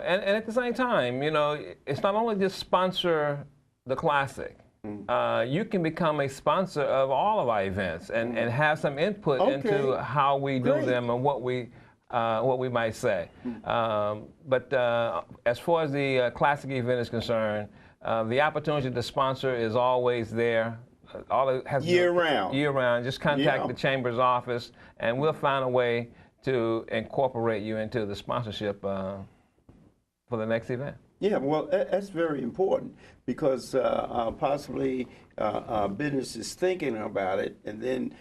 and at the same time, you know, it's not only just sponsor the Classic. You can become a sponsor of all of our events and have some input into how we do them and what we might say. But as far as the Classic event is concerned, the opportunity to sponsor is always there. All it has year round. Year round. Just contact the Chamber's office, and we'll find a way to incorporate you into the sponsorship for the next event. Yeah, well, that's very important because possibly business is thinking about it, and then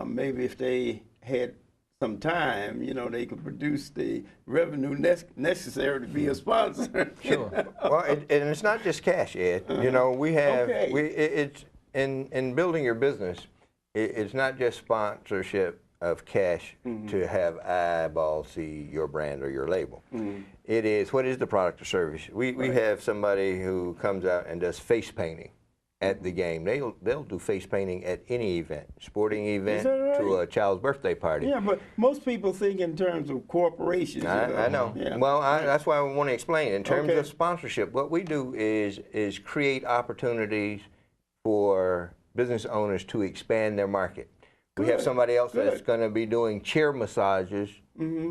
maybe if they had some time, you know, they could produce the revenue necessary to be a sponsor. Sure. Well, and it's not just cash, Ed. You know, we have it's in building your business. It's not just sponsorship of cash to have eyeballs see your brand or your label. It is, what is the product or service? We have somebody who comes out and does face painting at the game. They'll do face painting at any event, sporting event to a child's birthday party. Yeah, but most people think in terms of corporations. I know. Yeah. Well, that's why I want to explain. In terms of sponsorship, what we do is create opportunities for business owners to expand their market. We have somebody else that's going to be doing chair massages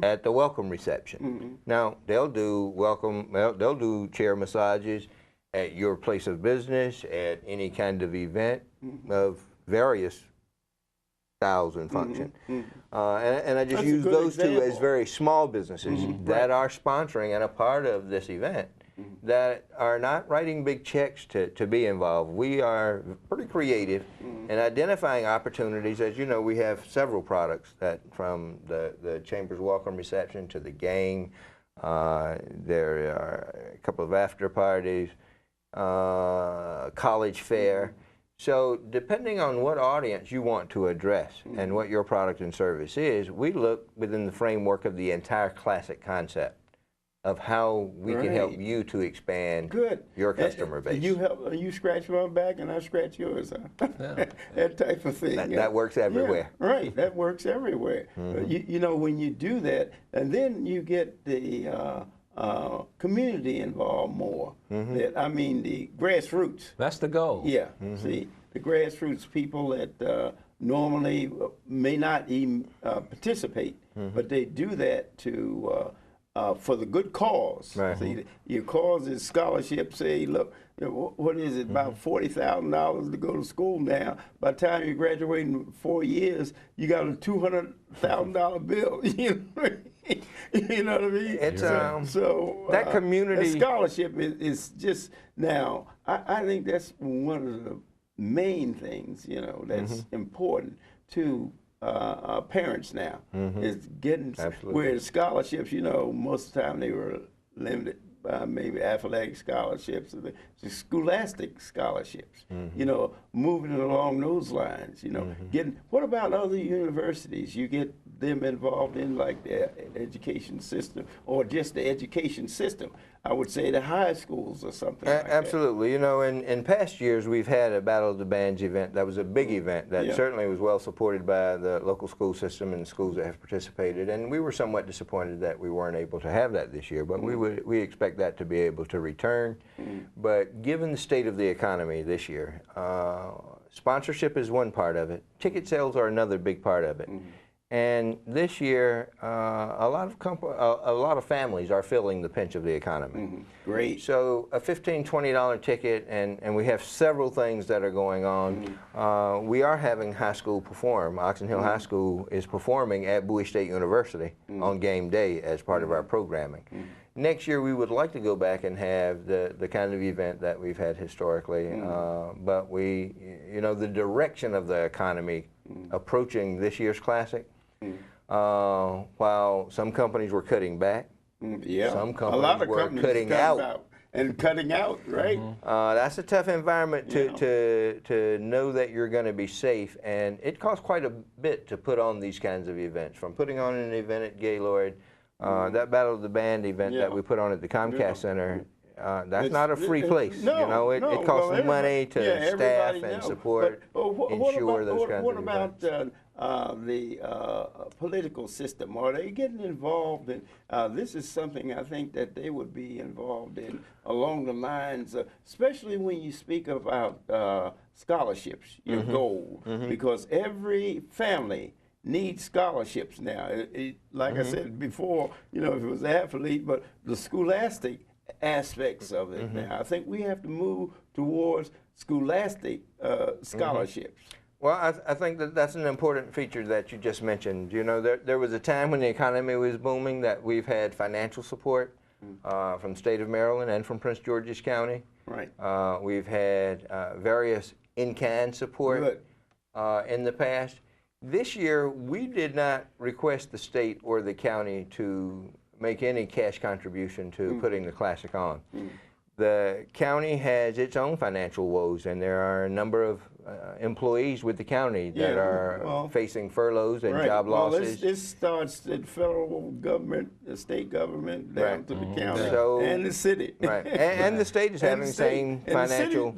at the welcome reception. Now they'll do chair massages at your place of business, at any kind of event of various styles and function. And I just use those two as very small businesses that are sponsoring and a part of this event. That are not writing big checks to be involved. We are pretty creative in identifying opportunities. As you know, we have several products that from the Chamber's welcome reception to the game. There are a couple of after parties, college fair. So depending on what audience you want to address and what your product and service is, we look within the framework of the entire Classic concept of how we can help you to expand your customer base. You scratch my back and I scratch yours. Huh? That type of thing. That works everywhere. Yeah, right, that works everywhere. You know, when you do that, and then you get the community involved more. I mean, the grassroots. That's the goal. Yeah, see, the grassroots people that normally may not even participate, but they do that to for the good cause. See, your cause is scholarship. Say, look, what is it, about $40,000 to go to school now. By the time you graduate in 4 years, you got a $200,000 bill. You know what I mean? It's, so that community that scholarship is just now. I think that's one of the main things, you know, that's important to parents now, is getting where scholarships, you know, most of the time they were limited by maybe athletic scholarships or the scholastic scholarships, you know, moving it along those lines, you know, what about other universities? You get them involved in like their education system or just the education system. I would say the high schools or something like absolutely. that. You know, in past years, we've had a Battle of the Bands event. That was a big event that certainly was well supported by the local school system and the schools that have participated. And we were somewhat disappointed that we weren't able to have that this year, but we expect that to be able to return. But given the state of the economy this year, sponsorship is one part of it. Ticket sales are another big part of it. And this year, a lot of families are feeling the pinch of the economy. Great. So a $15, $20 ticket, and we have several things that are going on. We are having high school perform. Oxon Hill High School is performing at Bowie State University on game day as part of our programming. Next year, we would like to go back and have the kind of event that we've had historically, but you know, the direction of the economy approaching this year's Classic, while some companies were cutting back, some companies were cutting out. And cutting out, right? That's a tough environment to know that you're going to be safe, and it costs quite a bit to put on these kinds of events. From putting on an event at Gaylord, that Battle of the Band event that we put on at the Comcast Center, that's not a free place. You know, it costs money to staff and support, ensure those kinds of events. What about political system? Are they getting involved in? This is something I think that they would be involved in along the lines, especially when you speak about scholarships, your goal, because every family needs scholarships now. Like I said before, you know, if it was athlete, but the scholastic aspects of it now. I think we have to move towards scholastic scholarships. Well, I think that that's an important feature that you just mentioned. You know, there was a time when the economy was booming that we've had financial support from the state of Maryland and from Prince George's County. Right. We've had various in-kind support in the past. This year, we did not request the state or the county to make any cash contribution to putting the Classic on. The county has its own financial woes, and there are a number of employees with the county that are facing furloughs and job losses. Well, this starts at federal government, the state government, down to the county, and the city. Right, and the state is having the same financial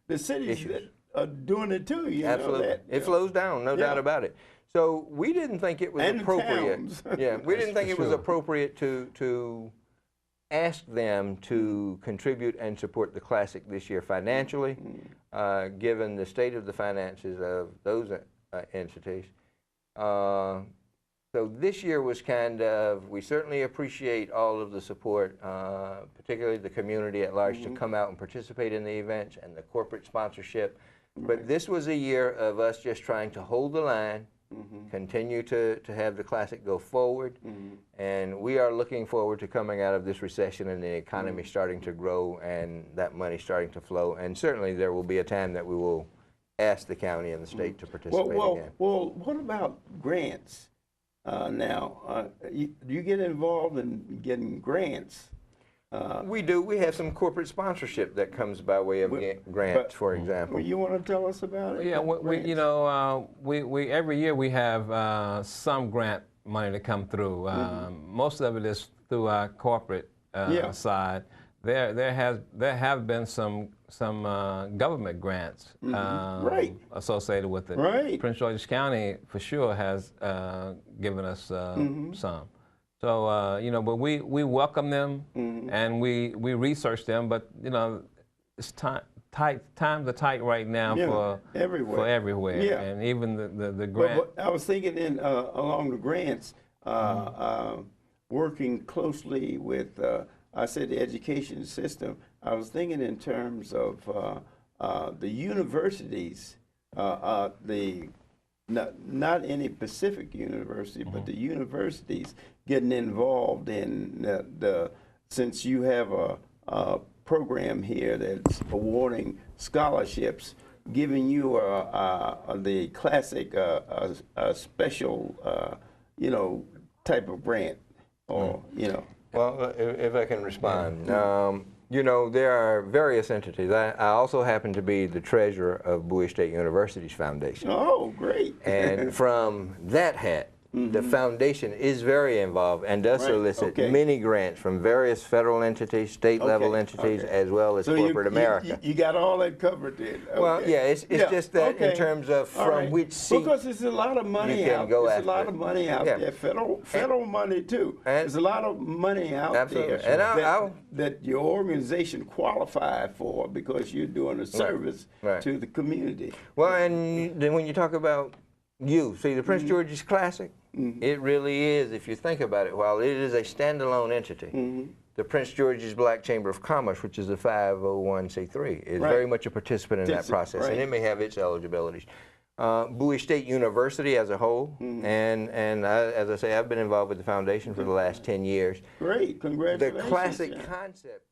the cities issues. Are doing it too. You Absolutely, know that, it flows down, no doubt about it. So we didn't think it was appropriate. We didn't think it was appropriate to ask them to contribute and support the Classic this year financially, given the state of the finances of those entities. So this year was kind of, we certainly appreciate all of the support, particularly the community at large, to come out and participate in the events and the corporate sponsorship. But this was a year of us just trying to hold the line, continue to have the Classic go forward, and we are looking forward to coming out of this recession and the economy starting to grow and that money starting to flow. And certainly there will be a time that we will ask the county and the state to participate again. Well, what about grants? Now, do you get involved in getting grants? We do. We have some corporate sponsorship that comes by way of grants, for example. You want to tell us about it? Yeah, you know, we every year we have some grant money to come through. Most of it is through our corporate side. There have been some government grants associated with it. Prince George's County for sure has given us some. So you know, but we welcome them and we research them. But you know, it's times are tight right now for everywhere. And even the grant. But I was thinking along the grants, working closely with. I said the education system. I was thinking in terms of the universities, not any Pacific university, but the universities getting involved in since you have a program here that's awarding scholarships, giving you the Classic a special you know, type of grant, or you know. Well, if I can respond, you know, there are various entities. I also happen to be the treasurer of Bowie State University's foundation. Oh, great. And from that hat, the foundation is very involved and does solicit many grants from various federal entities, state level entities, as well as corporate America. You got all that covered then. Well, yeah, it's just that in terms of from which seat. Because there's a lot of money out there. There's a lot of money out there. Federal money too. There's a lot of money out there that your organization qualified for because you're doing a service to the community. Well, and then when you talk about see, the Prince George's Classic, it really is, if you think about it, while it is a standalone entity, the Prince George's Black Chamber of Commerce, which is a 501c3, is very much a participant in that process, and it may have its eligibilities. Bowie State University as a whole, and as I say, I've been involved with the foundation for the last 10 years. Great, congratulations. The Classic concept